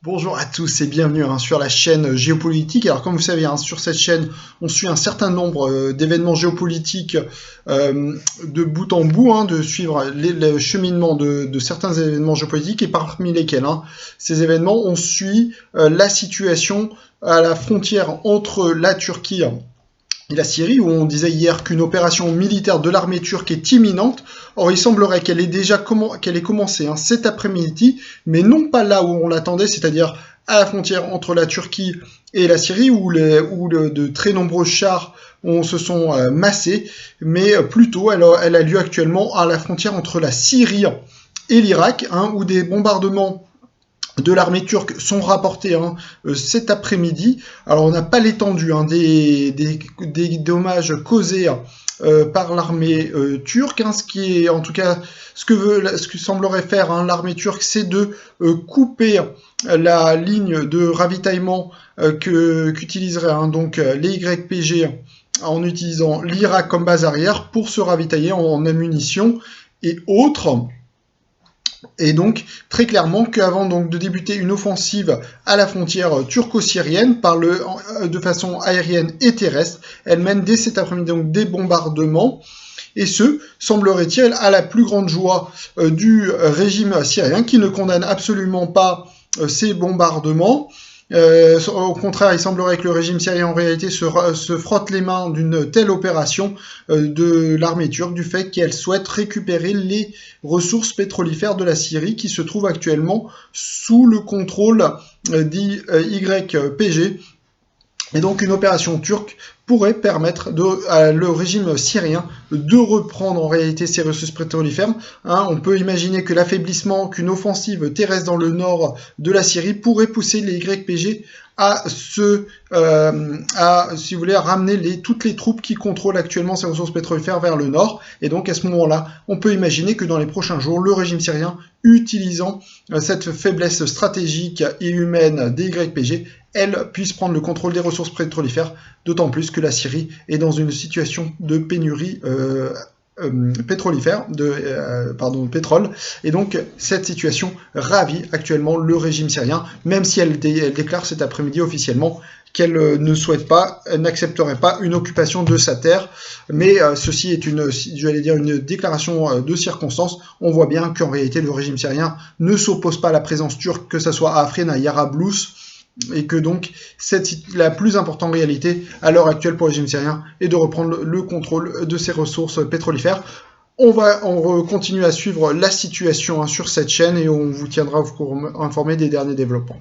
Bonjour à tous et bienvenue sur la chaîne géopolitique. Alors comme vous savez, sur cette chaîne, on suit un certain nombre d'événements géopolitiques de bout en bout, de suivre le cheminement de certains événements géopolitiques et parmi lesquels ces événements, on suit la situation à la frontière entre la Turquie et la Syrie, où on disait hier qu'une opération militaire de l'armée turque est imminente. Or, il semblerait qu'elle ait commencé cet après-midi, mais non pas là où on l'attendait, c'est-à-dire à la frontière entre la Turquie et la Syrie, où de très nombreux chars se sont massés, mais plutôt elle a lieu actuellement à la frontière entre la Syrie et l'Irak, où des bombardements de l'armée turque sont rapportés cet après-midi. Alors on n'a pas l'étendue des dommages causés par l'armée turque, ce qui est en tout cas ce que semblerait faire l'armée turque, c'est de couper la ligne de ravitaillement qu'utiliserait donc les YPG en utilisant l'Irak comme base arrière pour se ravitailler en ammunition et autres. Et donc, très clairement, qu'avant de débuter une offensive à la frontière turco-syrienne de façon aérienne et terrestre, elle mène dès cet après-midi des bombardements. Et ce, semblerait-il, à la plus grande joie du régime syrien, qui ne condamne absolument pas ces bombardements. Au contraire, il semblerait que le régime syrien en réalité se frotte les mains d'une telle opération de l'armée turque, du fait qu'elle souhaite récupérer les ressources pétrolifères de la Syrie qui se trouvent actuellement sous le contrôle d'YPG. Et donc une opération turque pourrait permettre le régime syrien de reprendre en réalité ses ressources pétrolifères. On peut imaginer que l'affaiblissement, qu'une offensive terrestre dans le nord de la Syrie pourrait pousser les YPG à si vous voulez, à ramener toutes les troupes qui contrôlent actuellement ces ressources pétrolifères vers le nord. Et donc à ce moment-là, on peut imaginer que dans les prochains jours, le régime syrien, utilisant cette faiblesse stratégique et humaine des YPG, elle puisse prendre le contrôle des ressources pétrolifères, d'autant plus que la Syrie est dans une situation de pénurie pétrolifère, de pétrole, et donc cette situation ravit actuellement le régime syrien, même si elle déclare cet après-midi officiellement qu'elle ne souhaite pas, n'accepterait pas une occupation de sa terre, mais ceci est une déclaration de circonstance. On voit bien qu'en réalité le régime syrien ne s'oppose pas à la présence turque, que ce soit à Afrin, à Yarablus, et que donc la plus importante réalité à l'heure actuelle pour le régime syrien est de reprendre le contrôle de ses ressources pétrolifères. On va continuer à suivre la situation sur cette chaîne et on vous tiendra informé des derniers développements.